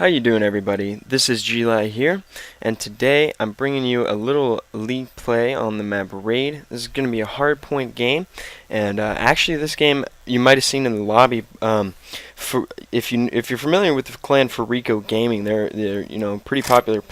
How you doing, everybody? This is Gli here, and today I'm bringing you a little league play on the map Raid. This is going to be a hardpoint game, and actually this game you might have seen in the lobby. If you're familiar with the clan Fariko Gaming, they're pretty popular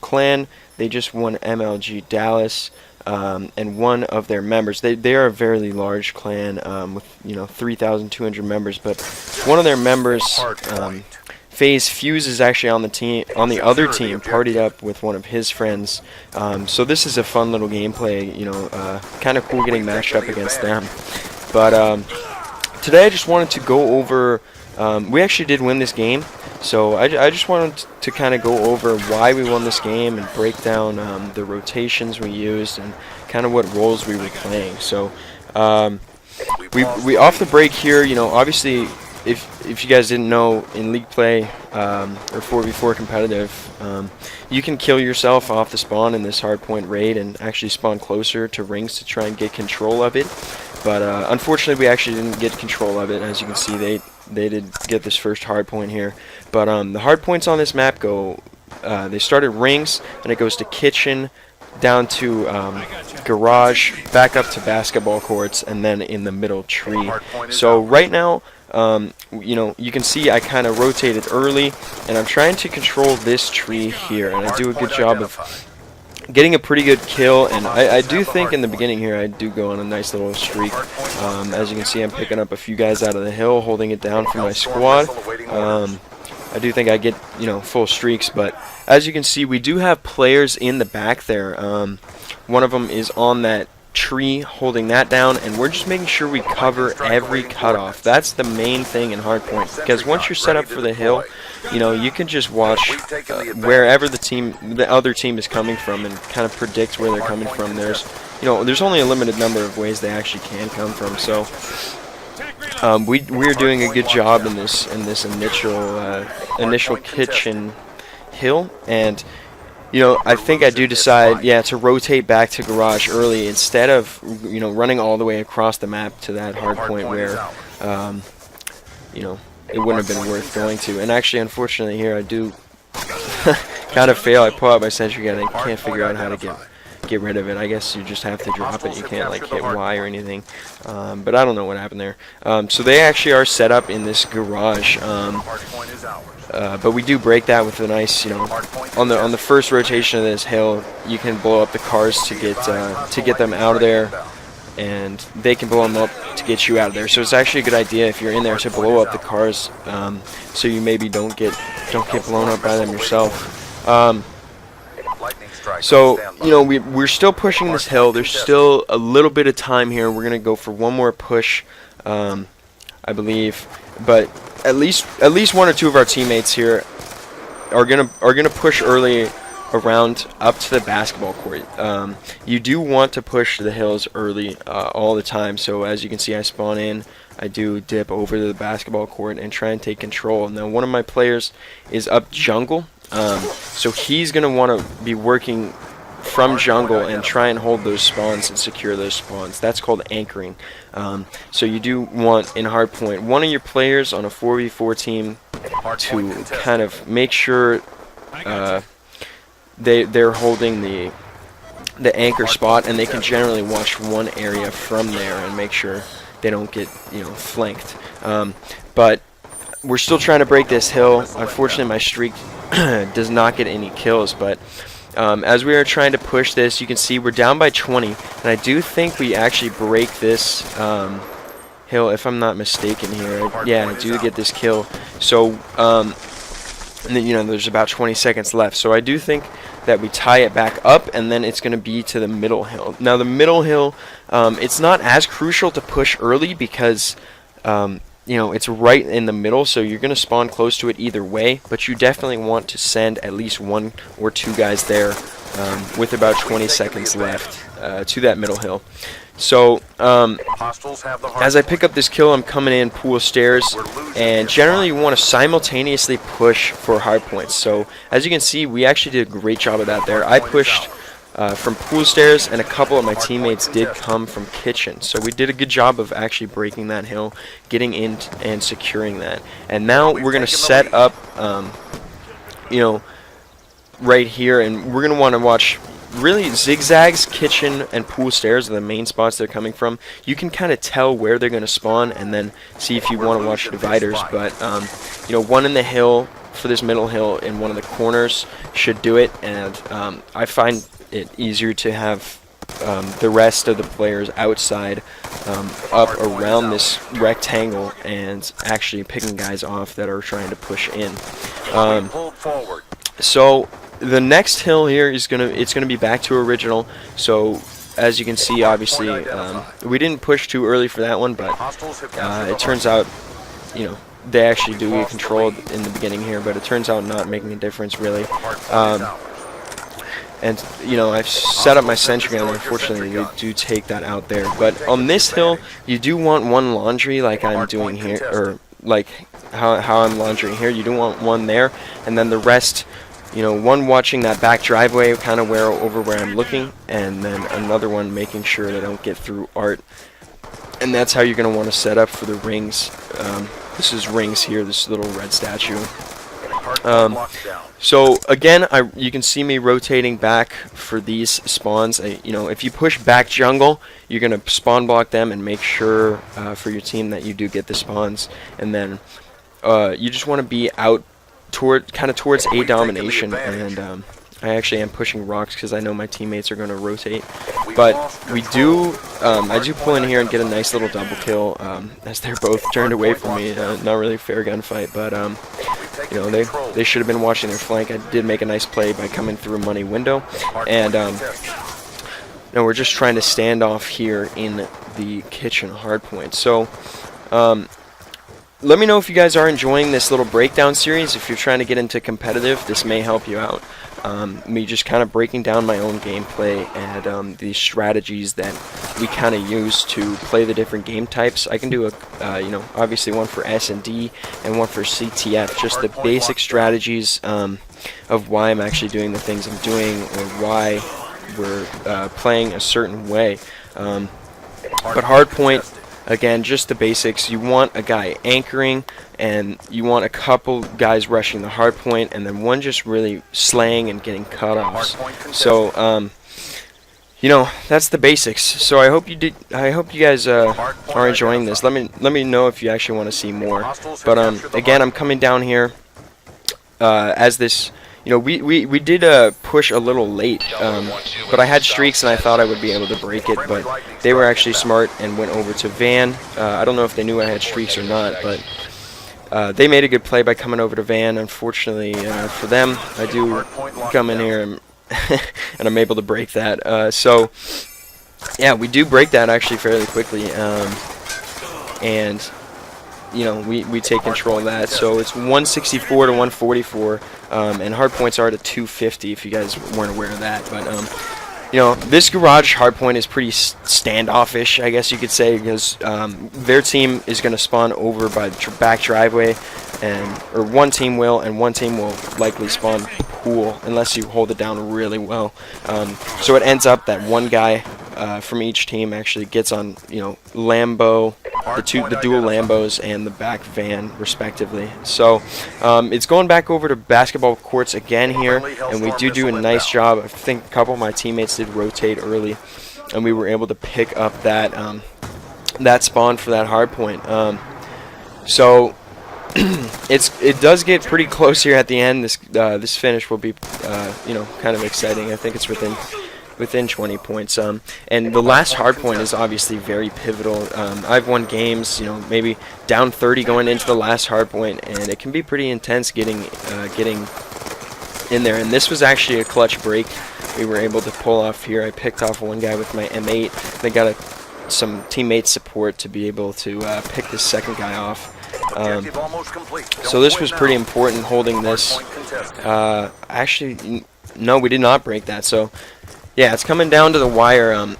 clan. They just won MLG Dallas. And one of their members, they are a very large clan with 3,200 members, but one of their members, FaZe Fuse, is actually on the other team, partied up with one of his friends. So this is a fun little gameplay, kind of cool getting matched up against them. But today I just wanted to go over. We actually did win this game, so I just wanted to kind of go over why we won this game and break down the rotations we used and kind of what roles we were playing. So we off the break here, obviously if you guys didn't know, in league play or 4v4 competitive, you can kill yourself off the spawn in this hardpoint raid and actually spawn closer to rings to try and get control of it. But unfortunately, we actually didn't get control of it. As you can see, they did get this first hardpoint here. But the hardpoints on this map go, they start at rings, and it goes to kitchen, down to garage, back up to basketball courts, and then in the middle tree. So right now, you can see I kind of rotated early, and I'm trying to control this tree here, and I do a good job of getting a pretty good kill. And I do think in the beginning here I do go on a nice little streak. As you can see, I'm picking up a few guys out of the hill, holding it down for my squad. I do think I get full streaks, but as you can see, we do have players in the back there. One of them is on that tree holding that down, and we're just making sure we cover every cutoff. That's the main thing in hardpoint, because once you're set up for the hill, you can just watch wherever the other team is coming from and kind of predict where they're coming from. There's only a limited number of ways they actually can come from. So we're doing a good job in this initial kitchen hill, and I think I do decide, to rotate back to garage early instead of running all the way across the map to that hard point where it wouldn't have been worth going to. And actually, unfortunately, here I do kind of fail. I pull out my sentry gun and I can't figure out how to get rid of it. I guess you just have to drop it. You can't hit Y or anything. But I don't know what happened there. So they actually are set up in this garage. But we do break that with a nice, on the first rotation of this hill, you can blow up the cars to get them out of there, and they can blow them up to get you out of there. So it's actually a good idea if you're in there to blow up the cars, so you maybe don't get blown up by them yourself. So we're still pushing this hill. There's still a little bit of time here. We're gonna go for one more push, I believe, but at least one or two of our teammates here are gonna push early around up to the basketball court. You do want to push the hills early all the time. So as you can see, I spawn in, I do dip over to the basketball court and try and take control. Now one of my players is up jungle, so he's gonna want to be working from jungle and try and hold those spawns and secure those spawns. That's called anchoring. So you do want, in hardpoint, one of your players on a 4v4 team to kind of make sure they're holding the anchor spot, and they can generally watch one area from there and make sure they don't get flanked. But we're still trying to break this hill. Unfortunately, my streak does not get any kills, but as we are trying to push this, you can see we're down by 20, and I do think we actually break this hill, if I'm not mistaken here. Yeah, I do get this kill. So, and then, there's about 20 seconds left. So I do think that we tie it back up, and then it's going to be to the middle hill. Now, the middle hill, it's not as crucial to push early because it's right in the middle, so you're going to spawn close to it either way, but you definitely want to send at least one or two guys there with about 20 seconds left to that middle hill. So as I pick up this kill, I'm coming in pool stairs, and generally you want to simultaneously push for hard points. So as you can see, we actually did a great job of that there. I pushed from pool stairs, and a couple of my teammates did come from kitchen. So we did a good job of actually breaking that hill, getting in and securing that. And now we're going to set up you know, right here, and we're going to want to watch really zigzags, kitchen, and pool stairs are the main spots they're coming from. You can kind of tell where they're going to spawn and then see if you want to watch dividers, but you know, one in the hill for this middle hill in one of the corners should do it, and I find it easier to have the rest of the players outside up around this rectangle and actually picking guys off that are trying to push in. So the next hill here is it's gonna be back to original. So as you can see, obviously we didn't push too early for that one, but it turns out, you know, they actually do get controlled in the beginning here, but it turns out not making a difference really. And you know, I've set up my sentry gun, and unfortunately they do take that out there. But on this hill, you do want one laundry like I'm doing here, or like how I'm laundering here. You do want one there, and then the rest, you know, one watching that back driveway kind of over where I'm looking, and then another one making sure they don't get through art. And that's how you're going to want to set up for the rings. This is rings here, this little red statue. So again, you can see me rotating back for these spawns. You know, if you push back jungle, you're going to spawn block them and make sure for your team that you do get the spawns. And then you just want to be out kind of towards A domination, and I actually am pushing rocks because I know my teammates are going to rotate. But we do, I do pull in here and get a nice little double kill as they're both turned away from me. Not really a fair gunfight, but you know, they should have been watching their flank. I did make a nice play by coming through a money window, and no, we're just trying to stand off here in the kitchen hardpoint. So let me know if you guys are enjoying this little breakdown series. If you're trying to get into competitive, this may help you out. Me just kind of breaking down my own gameplay and the strategies that we kind of use to play the different game types. I can do a, you know, obviously one for S&D and one for CTF, just the basic strategies of why I'm actually doing the things I'm doing, or why we're playing a certain way. But Hardpoint, again, just the basics. You want a guy anchoring, and you want a couple guys rushing the hard point, and then one just really slaying and getting cutoffs. So, you know, that's the basics. So I hope you guys are enjoying this. Let me know if you actually want to see more. But again, I'm coming down here as this. You know, we did push a little late, but I had streaks and I thought I would be able to break it, but they were actually smart and went over to Van. I don't know if they knew I had streaks or not, but they made a good play by coming over to Van. Unfortunately for them, I do come in here and, and I'm able to break that. So, yeah, we do break that actually fairly quickly, and you know, we take control of that. So it's 164 to 144, and hardpoints are to 250 if you guys weren't aware of that. But you know, this garage hardpoint is pretty standoffish, I guess you could say, because their team is going to spawn over by the back driveway, or one team will, and one team will likely spawn pool unless you hold it down really well. So it ends up that one guy from each team actually gets on, you know, Lambo, the dual Lambos and the back van respectively. So it's going back over to basketball courts again here, and we do a nice job. I think a couple of my teammates did rotate early, and we were able to pick up that that spawn for that hard point. So it does get pretty close here at the end. This finish will be you know, kind of exciting. I think it's within 20 points. And the last hard point is obviously very pivotal. I've won games, you know, maybe down 30 going into the last hard point, and it can be pretty intense getting in there. And this was actually a clutch break we were able to pull off here. I picked off one guy with my M8. They got some teammate support to be able to pick this second guy off. So this was pretty important, holding this. Actually, no, we did not break that. So yeah, it's coming down to the wire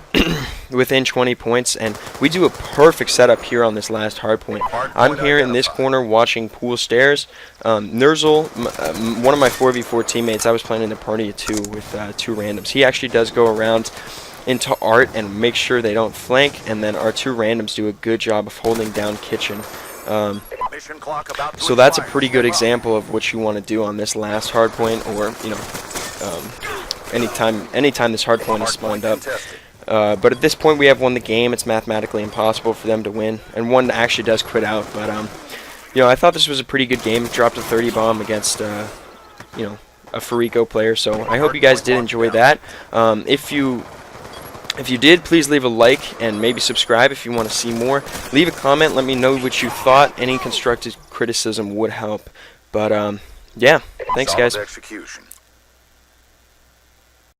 within 20 points, and we do a perfect setup here on this last hard point. I'm here in this corner watching pool stairs. Nurzel, one of my 4v4 teammates, I was playing in the party of two with two randoms. He actually does go around into art and make sure they don't flank, and then our two randoms do a good job of holding down kitchen. So that's a pretty good example of what you want to do on this last hardpoint, or anytime this hardpoint is spawned up. But at this point, we have won the game. It's mathematically impossible for them to win, and one actually does quit out. But I thought this was a pretty good game. Dropped a 30 bomb against a Fariko player. So I hope you guys did enjoy that. If you did, please leave a like and maybe subscribe if you want to see more. Leave a comment. Let me know what you thought. Any constructive criticism would help. But yeah, thanks guys. Execution.